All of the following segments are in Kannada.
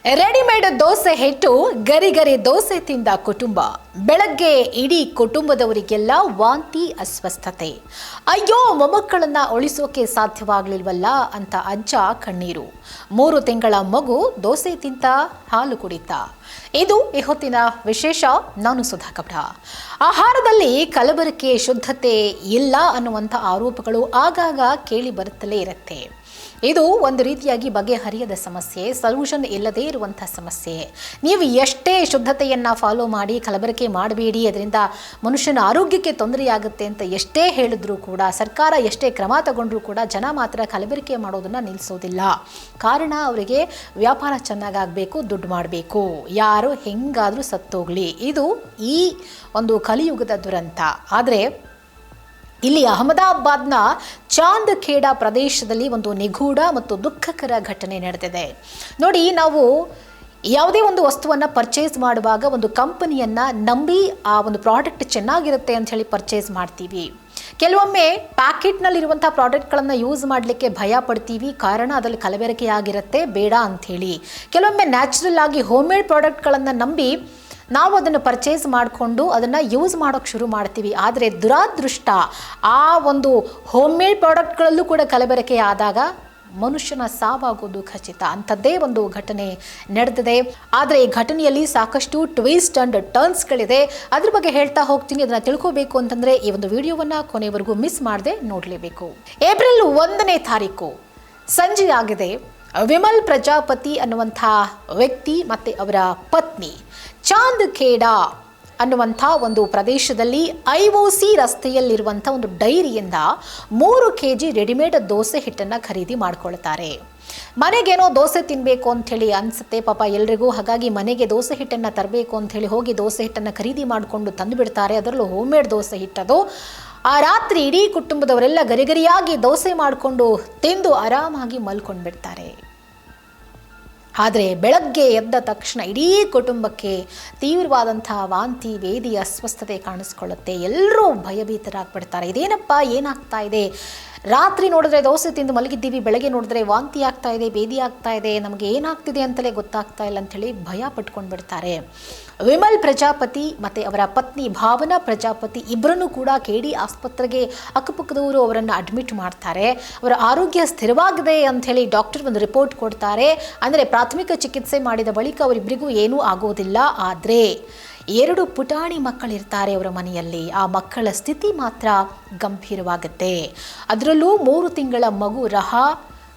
ರೆಡಿಮೇಡ್ ದೋಸೆ ಹಿಟ್ಟು ಗರಿ ದೋಸೆ ತಿಂದ ಕುಟುಂಬ. ಬೆಳಗ್ಗೆ ಇಡೀ ಕುಟುಂಬದವರಿಗೆಲ್ಲ ವಾಂತಿ, ಅಸ್ವಸ್ಥತೆ. ಅಯ್ಯೋ, ಮೊಮ್ಮಕ್ಕಳನ್ನ ಉಳಿಸೋಕೆ ಸಾಧ್ಯವಾಗಲಿಲ್ವಲ್ಲ ಅಂತ ಅಜ್ಜ ಕಣ್ಣೀರು. 3 ತಿಂಗಳ ಮಗು ದೋಸೆ ತಿಂತ ಹಾಲು ಕುಡಿತ. ಇದು ಈ ಹೊತ್ತಿನ ವಿಶೇಷ. ನಾನು ಸುಧಾ ಕಪಡ. ಆಹಾರದಲ್ಲಿ ಕಲಬೆರಕೆ, ಶುದ್ಧತೆ ಇಲ್ಲ ಅನ್ನುವಂಥ ಆರೋಪಗಳು ಆಗಾಗ ಕೇಳಿ ಬರುತ್ತಲೇ ಇರುತ್ತೆ. ಇದು ಒಂದು ರೀತಿಯಾಗಿ ಬಗೆಹರಿಯದ ಸಮಸ್ಯೆ, ಸೊಲ್ಯೂಷನ್ ಇಲ್ಲದೇ ಇರುವಂಥ ಸಮಸ್ಯೆ. ನೀವು ಎಷ್ಟೇ ಶುದ್ಧತೆಯನ್ನು ಫಾಲೋ ಮಾಡಿ, ಕಲಬೆರಕೆ ಮಾಡಬೇಡಿ, ಅದರಿಂದ ಮನುಷ್ಯನ ಆರೋಗ್ಯಕ್ಕೆ ತೊಂದರೆಯಾಗುತ್ತೆ ಅಂತ ಎಷ್ಟೇ ಹೇಳಿದ್ರೂ ಕೂಡ, ಸರ್ಕಾರ ಎಷ್ಟೇ ಕ್ರಮ ತಗೊಂಡ್ರೂ ಕೂಡ ಜನ ಮಾತ್ರ ಕಲಬೆರಕೆ ಮಾಡೋದನ್ನು ನಿಲ್ಲಿಸೋದಿಲ್ಲ. ಕಾರಣ, ಅವರಿಗೆ ವ್ಯಾಪಾರ ಚೆನ್ನಾಗಾಗಬೇಕು, ದುಡ್ಡು ಮಾಡಬೇಕು, ಯಾರು ಹೆಂಗಾದರೂ ಸತ್ತೋಗ್ಲಿ. ಇದು ಈ ಒಂದು ಕಲಿಯುಗದ ದುರಂತ. ಆದರೆ ಇಲ್ಲಿ ಅಹಮದಾಬಾದ್ನ ಚಾಂದಖೇಡಾ ಪ್ರದೇಶದಲ್ಲಿ ಒಂದು ನಿಗೂಢ ಮತ್ತು ದುಃಖಕರ ಘಟನೆ ನಡೆದಿದೆ. ನೋಡಿ, ನಾವು ಯಾವುದೇ ಒಂದು ವಸ್ತುವನ್ನು ಪರ್ಚೇಸ್ ಮಾಡುವಾಗ ಒಂದು ಕಂಪನಿಯನ್ನು ನಂಬಿ ಆ ಒಂದು ಪ್ರಾಡಕ್ಟ್ ಚೆನ್ನಾಗಿರುತ್ತೆ ಅಂತ ಹೇಳಿ ಪರ್ಚೇಸ್ ಮಾಡ್ತೀವಿ. ಕೆಲವೊಮ್ಮೆ ಪ್ಯಾಕೆಟ್ನಲ್ಲಿರುವಂಥ ಪ್ರಾಡಕ್ಟ್ಗಳನ್ನು ಯೂಸ್ ಮಾಡಲಿಕ್ಕೆ ಭಯ ಪಡ್ತೀವಿ. ಕಾರಣ, ಅದರಲ್ಲಿ ಕಲಬೆರಕೆ ಆಗಿರುತ್ತೆ, ಬೇಡ ಅಂಥೇಳಿ. ಕೆಲವೊಮ್ಮೆ ನ್ಯಾಚುರಲ್ ಆಗಿ ಹೋಮ್ ಮೇಡ್ ಪ್ರಾಡಕ್ಟ್ಗಳನ್ನು ನಂಬಿ ನಾವು ಅದನ್ನು ಪರ್ಚೇಸ್ ಮಾಡಿಕೊಂಡು ಅದನ್ನು ಯೂಸ್ ಮಾಡೋಕ್ಕೆ ಶುರು ಮಾಡ್ತೀವಿ. ಆದರೆ ದುರಾದೃಷ್ಟ, ಆ ಒಂದು ಹೋಮ್ ಮೇಡ್ ಪ್ರಾಡಕ್ಟ್ಗಳಲ್ಲೂ ಕೂಡ ಕಲಬೆರಕೆ ಆದಾಗ ಮನುಷ್ಯನ ಸಾವಾಗೋದು ಖಚಿತ. ಅಂಥದ್ದೇ ಒಂದು ಘಟನೆ ನಡೆದಿದೆ. ಆದರೆ ಈ ಘಟನೆಯಲ್ಲಿ ಸಾಕಷ್ಟು ಟ್ವಿಸ್ಟ್ ಆ್ಯಂಡ್ ಟರ್ನ್ಸ್ಗಳಿದೆ. ಅದ್ರ ಬಗ್ಗೆ ಹೇಳ್ತಾ ಹೋಗ್ತೀನಿ. ಅದನ್ನು ತಿಳ್ಕೋಬೇಕು ಅಂತಂದರೆ ಈ ಒಂದು ವಿಡಿಯೋವನ್ನು ಕೊನೆವರೆಗೂ ಮಿಸ್ ಮಾಡದೆ ನೋಡಲೇಬೇಕು. ಏಪ್ರಿಲ್ 1ನೇ ತಾರೀಕು ಸಂಜೆ ಆಗಿದೆ. ವಿಮಲ್ ಪ್ರಜಾಪತಿ ಅನ್ನುವಂಥ ವ್ಯಕ್ತಿ ಮತ್ತು ಅವರ ಪತ್ನಿ ಚಾಂದಖೇಡಾ ಅನ್ನುವಂಥ ಒಂದು ಪ್ರದೇಶದಲ್ಲಿ IOC ರಸ್ತೆಯಲ್ಲಿರುವಂಥ ಒಂದು ಡೈರಿಯಿಂದ 3 kg ರೆಡಿಮೇಡ್ ದೋಸೆ ಹಿಟ್ಟನ್ನು ಖರೀದಿ ಮಾಡ್ಕೊಳ್ತಾರೆ. ಮನೆಗೇನೋ ದೋಸೆ ತಿನ್ನಬೇಕು ಅಂಥೇಳಿ ಅನಿಸುತ್ತೆ ಪಾಪ ಎಲ್ರಿಗೂ. ಹಾಗಾಗಿ ಮನೆಗೆ ದೋಸೆ ಹಿಟ್ಟನ್ನು ತರಬೇಕು ಅಂಥೇಳಿ ಹೋಗಿ ದೋಸೆ ಹಿಟ್ಟನ್ನು ಖರೀದಿ ಮಾಡಿಕೊಂಡು ತಂದು ಬಿಡ್ತಾರೆ. ಅದರಲ್ಲೂ ಹೋಮ್ ಮೇಡ್ ದೋಸೆ ಹಿಟ್ಟದು. ಆ ರಾತ್ರಿ ಇಡೀ ಕುಟುಂಬದವರೆಲ್ಲ ಗರಿಗರಿಯಾಗಿ ದೋಸೆ ಮಾಡಿಕೊಂಡು ತಿಂದು ಆರಾಮಾಗಿ ಮಲ್ಕೊಂಡು ಬಿಡ್ತಾರೆ. ಆದರೆ ಬೆಳಗ್ಗೆ ಎದ್ದ ತಕ್ಷಣ ಇಡೀ ಕುಟುಂಬಕ್ಕೆ ತೀವ್ರವಾದಂಥ ವಾಂತಿ, ಭೇದಿ, ಅಸ್ವಸ್ಥತೆ ಕಾಣಿಸ್ಕೊಳ್ಳುತ್ತೆ. ಎಲ್ಲರೂ ಭಯಭೀತರಾಗ್ಬಿಡ್ತಾರೆ. ಇದೇನಪ್ಪ, ಏನಾಗ್ತಾ ಇದೆ? ರಾತ್ರಿ ನೋಡಿದ್ರೆ ದೋಸೆ ತಿಂದು ಮಲಗಿದ್ದೀವಿ, ಬೆಳಗ್ಗೆ ನೋಡಿದ್ರೆ ವಾಂತಿ ಆಗ್ತಾ ಇದೆ, ಭೇದಿ ಆಗ್ತಾ ಇದೆ, ನಮಗೆ ಏನಾಗ್ತಿದೆ ಅಂತಲೇ ಗೊತ್ತಾಗ್ತಾ ಇಲ್ಲ ಅಂಥೇಳಿ ಭಯ ಪಟ್ಕೊಂಡು ಬಿಡ್ತಾರೆ. ವಿಮಲ್ ಪ್ರಜಾಪತಿ ಮತ್ತು ಅವರ ಪತ್ನಿ ಭಾವನಾ ಪ್ರಜಾಪತಿ ಇಬ್ಬರನ್ನೂ ಕೂಡ KD ಆಸ್ಪತ್ರೆಗೆ ಅಕ್ಕಪಕ್ಕದವರು ಅವರನ್ನು ಅಡ್ಮಿಟ್ ಮಾಡ್ತಾರೆ. ಅವರ ಆರೋಗ್ಯ ಸ್ಥಿರವಾಗಿದೆ ಅಂಥೇಳಿ ಡಾಕ್ಟರ್ ಒಂದು ರಿಪೋರ್ಟ್ ಕೊಡ್ತಾರೆ. ಅಂದರೆ ಪ್ರಾಥಮಿಕ ಚಿಕಿತ್ಸೆ ಮಾಡಿದ ಬಳಿಕ ಅವರಿಬ್ಬರಿಗೂ ಏನೂ ಆಗೋದಿಲ್ಲ. ಆದರೆ 2 ಪುಟಾಣಿ ಮಕ್ಕಳಿರ್ತಾರೆ ಅವರ ಮನೆಯಲ್ಲಿ. ಆ ಮಕ್ಕಳ ಸ್ಥಿತಿ ಮಾತ್ರ ಗಂಭೀರವಾಗುತ್ತೆ. ಅದರಲ್ಲೂ 3 ತಿಂಗಳ ಮಗು ರಹಾ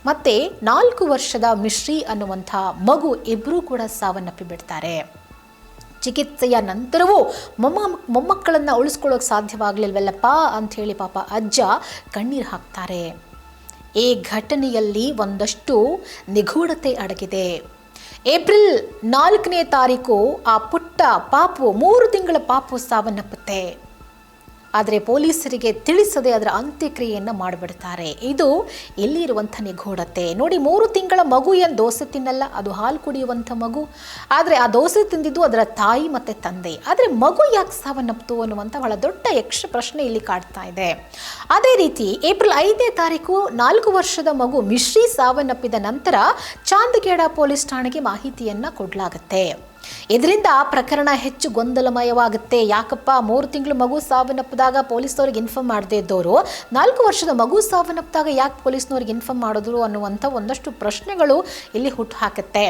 ಮತ್ತು 4 ವರ್ಷದ ಮಿಶ್ರಿ ಅನ್ನುವಂಥ ಮಗು ಇಬ್ಬರೂ ಕೂಡ ಸಾವನ್ನಪ್ಪಿ ಬಿಡ್ತಾರೆ. ಚಿಕಿತ್ಸೆಯ ನಂತರವೂ ಮೊಮ್ಮಕ್ಕಳನ್ನು ಉಳಿಸ್ಕೊಳ್ಳೋಕೆ ಸಾಧ್ಯವಾಗಲಿಲ್ವಲ್ಲಪ್ಪ ಅಂಥೇಳಿ ಪಾಪ ಅಜ್ಜ ಕಣ್ಣೀರು ಹಾಕ್ತಾರೆ. ಈ ಘಟನೆಯಲ್ಲಿ ಒಂದಷ್ಟು ನಿಗೂಢತೆ ಅಡಗಿದೆ. ಏಪ್ರಿಲ್ 4ನೇ ತಾರೀಕು ಆ ಪುಟ್ಟ ಪಾಪು, 3 ತಿಂಗಳ ಪಾಪು ಸಾವನ್ನಪ್ಪುತ್ತೆ. ಆದರೆ ಪೊಲೀಸರಿಗೆ ತಿಳಿಸದೆ ಅದರ ಅಂತ್ಯಕ್ರಿಯೆಯನ್ನು ಮಾಡಿಬಿಡ್ತಾರೆ. ಇದು ಎಲ್ಲಿರುವಂಥ ನಿಗೂಢತೆ ನೋಡಿ. 3 ತಿಂಗಳ ಮಗು ಏನು ದೋಸೆ ತಿನ್ನಲ್ಲ, ಅದು ಹಾಲು ಕುಡಿಯುವಂಥ ಮಗು. ಆದರೆ ಆ ದೋಸೆ ತಿಂದಿದ್ದು ಅದರ ತಾಯಿ ಮತ್ತು ತಂದೆ. ಆದರೆ ಮಗು ಯಾಕೆ ಸಾವನ್ನಪ್ತು ಅನ್ನುವಂಥ ಬಹಳ ದೊಡ್ಡ ಯಕ್ಷ ಪ್ರಶ್ನೆ ಇಲ್ಲಿ ಕಾಡ್ತಾ ಇದೆ. ಅದೇ ರೀತಿ ಏಪ್ರಿಲ್ 5ನೇ ತಾರೀಕು 4 ವರ್ಷದ ಮಗು ಮಿಶ್ರಿ ಸಾವನ್ನಪ್ಪಿದ ನಂತರ ಚಾಂದಖೇಡಾ ಪೊಲೀಸ್ ಠಾಣೆಗೆ ಮಾಹಿತಿಯನ್ನು ಕೊಡಲಾಗುತ್ತೆ. ಇದರಿಂದ ಪ್ರಕರಣ ಹೆಚ್ಚು ಗೊಂದಲಮಯವಾಗುತ್ತೆ. ಯಾಕಪ್ಪ 3 ತಿಂಗಳು ಮಗು ಸಾವನ್ನಪ್ಪಿದಾಗ ಪೊಲೀಸ್ನವ್ರಿಗೆ ಇನ್ಫಾರ್ಮ್ ಮಾಡದೇ ಇದ್ದವರು 4 ವರ್ಷದ ಮಗು ಸಾವನ್ನಪ್ಪಿದಾಗ ಯಾಕೆ ಪೊಲೀಸ್ನವ್ರಿಗೆ ಇನ್ಫಾರ್ಮ್ ಮಾಡಿದ್ರು ಅನ್ನುವಂಥ ಒಂದಷ್ಟು ಪ್ರಶ್ನೆಗಳು ಇಲ್ಲಿ ಹುಟ್ಟು ಹಾಕುತ್ತೆ.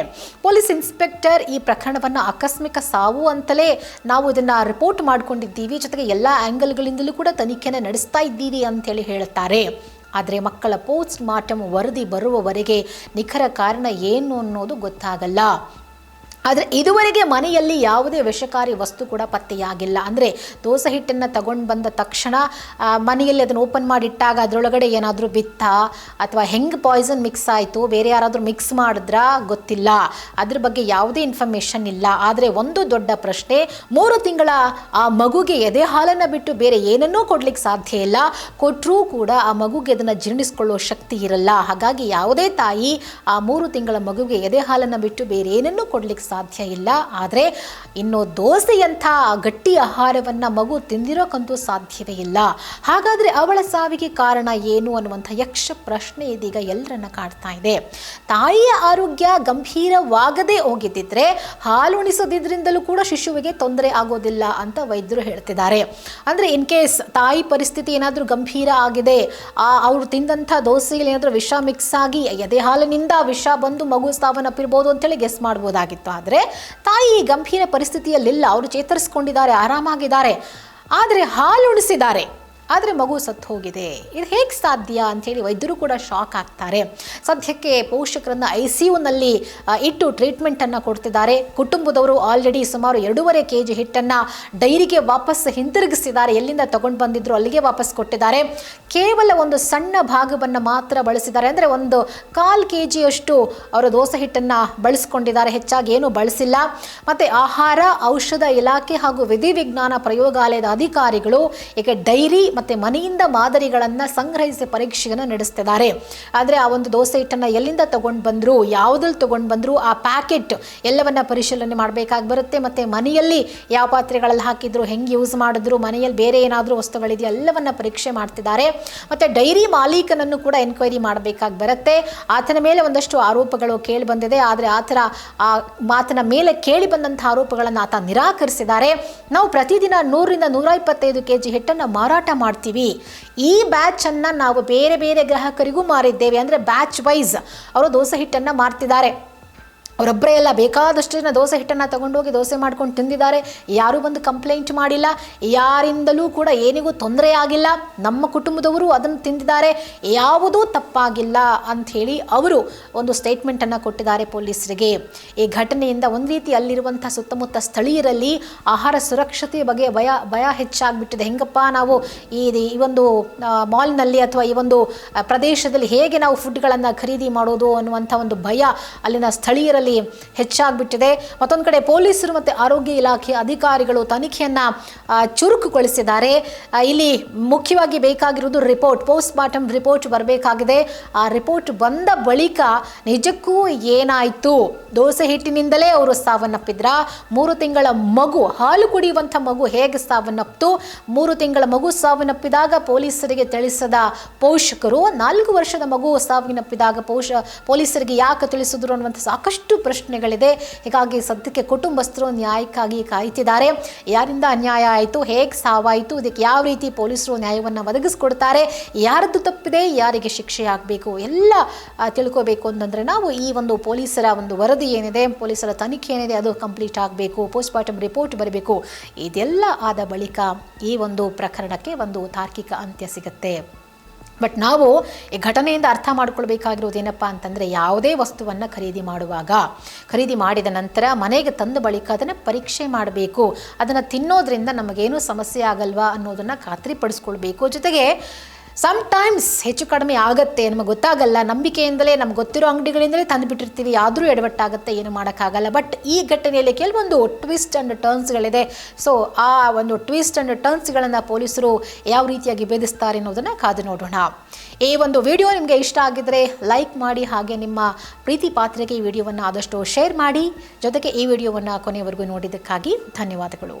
ಪೊಲೀಸ್ ಇನ್ಸ್ಪೆಕ್ಟರ್ ಈ ಪ್ರಕರಣವನ್ನು ಆಕಸ್ಮಿಕ ಸಾವು ಅಂತಲೇ ನಾವು ಇದನ್ನು ರಿಪೋರ್ಟ್ ಮಾಡ್ಕೊಂಡಿದ್ದೀವಿ, ಜೊತೆಗೆ ಎಲ್ಲ ಆ್ಯಂಗಲ್ಗಳಿಂದಲೂ ಕೂಡ ತನಿಖೆಯನ್ನು ನಡೆಸ್ತಾ ಇದ್ದೀವಿ ಅಂತೇಳಿ ಹೇಳುತ್ತಾರೆ. ಆದರೆ ಮಕ್ಕಳ ಪೋಸ್ಟ್ ಮಾರ್ಟಮ್ ವರದಿ ಬರುವವರೆಗೆ ನಿಖರ ಕಾರಣ ಏನು ಅನ್ನೋದು ಗೊತ್ತಾಗಲ್ಲ. ಆದರೆ ಇದುವರೆಗೆ ಮನೆಯಲ್ಲಿ ಯಾವುದೇ ವಿಷಕಾರಿ ವಸ್ತು ಕೂಡ ಪತ್ತೆಯಾಗಿಲ್ಲ. ಅಂದರೆ ದೋಸೆ ಹಿಟ್ಟನ್ನು ತಗೊಂಡು ಬಂದ ತಕ್ಷಣ ಮನೆಯಲ್ಲಿ ಅದನ್ನು ಓಪನ್ ಮಾಡಿಟ್ಟಾಗ ಅದರೊಳಗಡೆ ಏನಾದರೂ ಬಿತ್ತ ಅಥವಾ ಹೆಂಗೆ ಪಾಯ್ಸನ್ ಮಿಕ್ಸ್ ಆಯಿತು, ಬೇರೆ ಯಾರಾದರೂ ಮಿಕ್ಸ್ ಮಾಡಿದ್ರಾ ಗೊತ್ತಿಲ್ಲ. ಅದ್ರ ಬಗ್ಗೆ ಯಾವುದೇ ಇನ್ಫಾರ್ಮೇಷನ್ ಇಲ್ಲ. ಆದರೆ ಒಂದು ದೊಡ್ಡ ಪ್ರಶ್ನೆ, 3 ತಿಂಗಳ ಆ ಮಗುಗೆ ಎದೆ ಹಾಲನ್ನು ಬಿಟ್ಟು ಬೇರೆ ಏನನ್ನೂ ಕೊಡ್ಲಿಕ್ಕೆ ಸಾಧ್ಯ ಇಲ್ಲ. ಕೊಟ್ಟರೂ ಕೂಡ ಆ ಮಗುಗೆ ಅದನ್ನು ಜೀರ್ಣಿಸ್ಕೊಳ್ಳೋ ಶಕ್ತಿ ಇರಲ್ಲ. ಹಾಗಾಗಿ ಯಾವುದೇ ತಾಯಿ ಆ 3 ತಿಂಗಳ ಮಗುಗೆ ಎದೆ ಹಾಲನ್ನು ಬಿಟ್ಟು ಬೇರೆ ಏನನ್ನೂ ಕೊಡ್ಲಿಕ್ಕೆ ಸಾಧ್ಯ ಇಲ್ಲ. ಆದರೆ ಇನ್ನು ದೋಸೆಯಂಥ ಗಟ್ಟಿ ಆಹಾರವನ್ನು ಮಗು ತಿಂದಿರೋಕ್ಕಂತೂ ಸಾಧ್ಯವೇ ಇಲ್ಲ. ಹಾಗಾದರೆ ಅವಳ ಸಾವಿಗೆ ಕಾರಣ ಏನು ಅನ್ನುವಂಥ ಯಕ್ಷ ಪ್ರಶ್ನೆ ಇದೀಗ ಎಲ್ಲರನ್ನ ಕಾಡ್ತಾ ಇದೆ. ತಾಯಿಯ ಆರೋಗ್ಯ ಗಂಭೀರವಾಗದೇ ಹೋಗಿದ್ದಿದ್ರೆ ಹಾಲುಣಿಸೋದ್ರಿಂದಲೂ ಕೂಡ ಶಿಶುವಿಗೆ ತೊಂದರೆ ಆಗೋದಿಲ್ಲ ಅಂತ ವೈದ್ಯರು ಹೇಳ್ತಿದ್ದಾರೆ. ಅಂದರೆ ಇನ್ ಕೇಸ್ ತಾಯಿ ಪರಿಸ್ಥಿತಿ ಏನಾದರೂ ಗಂಭೀರ ಆಗಿದೆ, ಅವರು ತಿಂದಂಥ ದೋಸೆಯಲ್ಲಿ ಏನಾದರೂ ವಿಷ ಮಿಕ್ಸ್ ಆಗಿ ಎದೆ ಹಾಲಿನಿಂದ ವಿಷ ಬಂದು ಮಗು ಸಾವನ್ನಪ್ಪಿರ್ಬೋದು ಅಂತೇಳಿ ಗೆಸ್ ಮಾಡ್ಬೋದಾಗಿತ್ತು. ಆದರೆ ತಾಯಿ ಗಂಭೀರ ಪರಿಸ್ಥಿತಿಯಲ್ಲಿಲ್ಲ, ಅವರು ಚೇತರಿಸ್ಕೊಂಡಿದ್ದಾರೆ, ಆರಾಮಾಗಿದ್ದಾರೆ. ಆದರೆ ಹಾಲು ಉಣಿಸಿದ್ದಾರೆ, ಆದರೆ ಮಗು ಸತ್ತು ಹೋಗಿದೆ. ಇದು ಹೇಗೆ ಸಾಧ್ಯ ಅಂಥೇಳಿ ವೈದ್ಯರು ಕೂಡ ಶಾಕ್ ಆಗ್ತಾರೆ. ಸದ್ಯಕ್ಕೆ ಪೋಷಕರನ್ನು ICUನಲ್ಲಿ ಇಟ್ಟು ಟ್ರೀಟ್ಮೆಂಟನ್ನು ಕೊಡ್ತಿದ್ದಾರೆ. ಕುಟುಂಬದವರು ಆಲ್ರೆಡಿ ಸುಮಾರು 2.5 kg ಹಿಟ್ಟನ್ನು ಡೈರಿಗೆ ವಾಪಸ್ ಹಿಂತಿರುಗಿಸಿದ್ದಾರೆ. ಎಲ್ಲಿಂದ ತಗೊಂಡು ಬಂದಿದ್ರು ಅಲ್ಲಿಗೆ ವಾಪಸ್ ಕೊಟ್ಟಿದ್ದಾರೆ. ಕೇವಲ ಒಂದು ಸಣ್ಣ ಭಾಗವನ್ನು ಮಾತ್ರ ಬಳಸಿದ್ದಾರೆ. ಅಂದರೆ 1/4 kg ಅವರು ದೋಸೆ ಹಿಟ್ಟನ್ನು ಬಳಸ್ಕೊಂಡಿದ್ದಾರೆ, ಹೆಚ್ಚಾಗಿ ಏನೂ ಬಳಸಿಲ್ಲ. ಮತ್ತು ಆಹಾರ ಔಷಧ ಇಲಾಖೆ ಹಾಗೂ ವಿಧಿವಿಜ್ಞಾನ ಪ್ರಯೋಗಾಲಯದ ಅಧಿಕಾರಿಗಳು ಈಗ ಡೈರಿ ಮತ್ತು ಮನೆಯಿಂದ ಮಾದರಿಗಳನ್ನು ಸಂಗ್ರಹಿಸಿ ಪರೀಕ್ಷೆಯನ್ನು ನಡೆಸ್ತಿದ್ದಾರೆ. ಆದರೆ ಆ ಒಂದು ದೋಸೆ ಹಿಟ್ಟನ್ನು ಎಲ್ಲಿಂದ ತಗೊಂಡು ಬಂದರು, ಯಾವುದಲ್ಲಿ ತಗೊಂಡು ಬಂದರು, ಆ ಪ್ಯಾಕೆಟ್ ಎಲ್ಲವನ್ನ ಪರಿಶೀಲನೆ ಮಾಡಬೇಕಾಗಿ ಬರುತ್ತೆ. ಮತ್ತು ಮನೆಯಲ್ಲಿ ಯಾವ ಪಾತ್ರೆಗಳಲ್ಲಿ ಹಾಕಿದ್ರು, ಹೆಂಗೆ ಯೂಸ್ ಮಾಡಿದ್ರು, ಮನೆಯಲ್ಲಿ ಬೇರೆ ಏನಾದರೂ ವಸ್ತುಗಳಿದೆಯಾ ಎಲ್ಲವನ್ನ ಪರೀಕ್ಷೆ ಮಾಡ್ತಿದ್ದಾರೆ. ಮತ್ತು ಡೈರಿ ಮಾಲೀಕನನ್ನು ಕೂಡ ಎನ್ಕ್ವೈರಿ ಮಾಡಬೇಕಾಗಿ ಬರುತ್ತೆ. ಆತನ ಮೇಲೆ ಒಂದಷ್ಟು ಆರೋಪಗಳು ಕೇಳಿ ಬಂದಿದೆ. ಆದರೆ ಆ ಮಾತನ ಮೇಲೆ ಕೇಳಿ ಬಂದಂಥ ಆರೋಪಗಳನ್ನು ಆತ ನಿರಾಕರಿಸಿದ್ದಾರೆ. ನಾವು ಪ್ರತಿದಿನ 100ರಿಂದ 125 kg ಹಿಟ್ಟನ್ನು ಮಾರಾಟ ಮಾಡ್ತೀವಿ. ಈ ಬ್ಯಾಚನ್ನು ನಾವು ಬೇರೆ ಬೇರೆ ಗ್ರಾಹಕರಿಗೂ ಮಾರಿದ್ದೇವೆ. ಅಂದರೆ ಬ್ಯಾಚ್ ವೈಸ್ ಅವರು ದೋಸೆ ಹಿಟ್ಟನ್ನು ಮಾರ್ತಿದ್ದಾರೆ. ಅವರೊಬ್ಬರೇ ಎಲ್ಲ, ಬೇಕಾದಷ್ಟು ಜನ ದೋಸೆ ಹಿಟ್ಟನ್ನು ತಗೊಂಡೋಗಿ ದೋಸೆ ಮಾಡ್ಕೊಂಡು ತಿಂದಿದ್ದಾರೆ. ಯಾರೂ ಬಂದು ಕಂಪ್ಲೇಂಟ್ ಮಾಡಿಲ್ಲ, ಯಾರಿಂದಲೂ ಕೂಡ ಏನಿಗೂ ತೊಂದರೆ ಆಗಿಲ್ಲ. ನಮ್ಮ ಕುಟುಂಬದವರು ಅದನ್ನು ತಿಂದಿದ್ದಾರೆ, ಯಾವುದೂ ತಪ್ಪಾಗಿಲ್ಲ ಅಂಥೇಳಿ ಅವರು ಒಂದು ಸ್ಟೇಟ್ಮೆಂಟನ್ನು ಕೊಟ್ಟಿದ್ದಾರೆ ಪೊಲೀಸರಿಗೆ. ಈ ಘಟನೆಯಿಂದ ಒಂದು ರೀತಿ ಅಲ್ಲಿರುವಂಥ ಸುತ್ತಮುತ್ತ ಸ್ಥಳೀಯರಲ್ಲಿ ಆಹಾರ ಸುರಕ್ಷತೆಯ ಬಗ್ಗೆ ಭಯ ಹೆಚ್ಚಾಗಿಬಿಟ್ಟಿದೆ. ಹೆಂಗಪ್ಪ ನಾವು ಈ ಒಂದು ಮಾಲ್ನಲ್ಲಿ ಅಥವಾ ಈ ಒಂದು ಪ್ರದೇಶದಲ್ಲಿ ಹೇಗೆ ನಾವು ಫುಡ್ಗಳನ್ನು ಖರೀದಿ ಮಾಡೋದು ಅನ್ನುವಂಥ ಒಂದು ಭಯ ಅಲ್ಲಿನ ಸ್ಥಳೀಯರಲ್ಲಿ ಹೆಚ್ಚಾಗ್ಬಿಟ್ಟಿದೆ. ಮತ್ತೊಂದು ಕಡೆ ಪೊಲೀಸರು ಮತ್ತು ಆರೋಗ್ಯ ಇಲಾಖೆ ಅಧಿಕಾರಿಗಳು ತನಿಖೆಯನ್ನು ಚುರುಕುಗೊಳಿಸಿದ್ದಾರೆ. ಇಲ್ಲಿ ಮುಖ್ಯವಾಗಿ ಬೇಕಾಗಿರುವುದು ರಿಪೋರ್ಟ್, ಪೋಸ್ಟ್ ಮಾರ್ಟಮ್ ರಿಪೋರ್ಟ್ ಬರಬೇಕಾಗಿದೆ. ಆ ರಿಪೋರ್ಟ್ ಬಂದ ಬಳಿಕ ನಿಜಕ್ಕೂ ಏನಾಯಿತು, ದೋಸೆ ಹಿಟ್ಟಿನಿಂದಲೇ ಅವರು ಸಾವನ್ನಪ್ಪಿದ್ರ, 3 ತಿಂಗಳ ಮಗು, ಹಾಲು ಕುಡಿಯುವಂಥ ಮಗು ಹೇಗೆ ಸಾವನ್ನಪ್ಪಿತು, 3 ತಿಂಗಳ ಮಗು ಸಾವನ್ನಪ್ಪಿದಾಗ ಪೊಲೀಸರಿಗೆ ತಿಳಿಸದ ಪೋಷಕರು, 4 ವರ್ಷದ ಮಗು ಸಾವನ್ನಪ್ಪಿದಾಗ ಪೊಲೀಸರಿಗೆ ಯಾಕೆ ತಿಳಿಸಿದ್ರು ಅನ್ನುವಂಥ ಸಾಕಷ್ಟು ಪ್ರಶ್ನೆಗಳಿದೆ. ಹೀಗಾಗಿ ಸದ್ಯಕ್ಕೆ ಕುಟುಂಬಸ್ಥರು ನ್ಯಾಯಕ್ಕಾಗಿ ಕಾಯ್ತಿದ್ದಾರೆ. ಯಾರಿಂದ ಅನ್ಯಾಯ ಆಯಿತು, ಹೇಗೆ ಸಾವಾಯಿತು, ಇದಕ್ಕೆ ಯಾವ ರೀತಿ ಪೊಲೀಸರು ನ್ಯಾಯವನ್ನು ಒದಗಿಸ್ಕೊಡ್ತಾರೆ, ಯಾರದ್ದು ತಪ್ಪಿದೆ, ಯಾರಿಗೆ ಶಿಕ್ಷೆ ಆಗಬೇಕು ಎಲ್ಲ ತಿಳ್ಕೋಬೇಕು ಅಂತಂದರೆ ನಾವು ಈ ಒಂದು ಪೊಲೀಸರ ಒಂದು ವರದಿ ಏನಿದೆ, ಪೊಲೀಸರ ತನಿಖೆ ಏನಿದೆ ಅದು ಕಂಪ್ಲೀಟ್ ಆಗಬೇಕು, ಪೋಸ್ಟ್ ಮಾರ್ಟಮ್ ರಿಪೋರ್ಟ್ ಬರಬೇಕು. ಇದೆಲ್ಲ ಆದ ಬಳಿಕ ಈ ಒಂದು ಪ್ರಕರಣಕ್ಕೆ ಒಂದು ತಾರ್ಕಿಕ ಅಂತ್ಯ ಸಿಗುತ್ತೆ. ಬಟ್ ನಾವು ಈ ಘಟನೆಯಿಂದ ಅರ್ಥ ಮಾಡ್ಕೊಳ್ಬೇಕಾಗಿರೋದು ಏನಪ್ಪ ಅಂತಂದರೆ, ಯಾವುದೇ ವಸ್ತುವನ್ನು ಖರೀದಿ ಮಾಡಿದ ನಂತರ ಮನೆಗೆ ತಂದ ಬಳಿಕ ಅದನ್ನು ಪರೀಕ್ಷೆ ಮಾಡಬೇಕು. ಅದನ್ನು ತಿನ್ನೋದ್ರಿಂದ ನಮಗೇನೂ ಸಮಸ್ಯೆ ಆಗಲ್ವಾ ಅನ್ನೋದನ್ನು ಖಾತ್ರಿಪಡಿಸ್ಕೊಳ್ಬೇಕು. ಜೊತೆಗೆ ಸಮ್ಟೈಮ್ಸ್ ಹೆಚ್ಚು ಕಡಿಮೆ ಆಗುತ್ತೆ, ನಮಗೆ ಗೊತ್ತಾಗಲ್ಲ, ನಂಬಿಕೆಯಿಂದಲೇ ನಮ್ಗೆ ಗೊತ್ತಿರೋ ಅಂಗಡಿಗಳಿಂದಲೇ ತಂದುಬಿಟ್ಟಿರ್ತೀವಿ, ಆದರೂ ಎಡವಟ್ಟಾಗುತ್ತೆ, ಏನು ಮಾಡೋಕ್ಕಾಗಲ್ಲ. ಬಟ್ ಈ ಘಟನೆಯಲ್ಲಿ ಕೆಲವೊಂದು ಟ್ವಿಸ್ಟ್ ಆ್ಯಂಡ್ ಟರ್ನ್ಸ್ಗಳಿದೆ. ಸೊ ಆ ಒಂದು ಟ್ವಿಸ್ಟ್ ಆ್ಯಂಡ್ ಟರ್ನ್ಸ್ಗಳನ್ನು ಪೊಲೀಸರು ಯಾವ ರೀತಿಯಾಗಿ ಭೇದಿಸ್ತಾರೆ ಅನ್ನೋದನ್ನು ಕಾದು ನೋಡೋಣ. ಈ ಒಂದು ವಿಡಿಯೋ ನಿಮಗೆ ಇಷ್ಟ ಆಗಿದ್ದರೆ ಲೈಕ್ ಮಾಡಿ, ಹಾಗೆ ನಿಮ್ಮ ಪ್ರೀತಿ ಪಾತ್ರೆಗೆ ಈ ವಿಡಿಯೋವನ್ನು ಆದಷ್ಟು ಶೇರ್ ಮಾಡಿ. ಜೊತೆಗೆ ಈ ವಿಡಿಯೋವನ್ನು ಕೊನೆಯವರೆಗೂ ನೋಡಿದ್ದಕ್ಕಾಗಿ ಧನ್ಯವಾದಗಳು.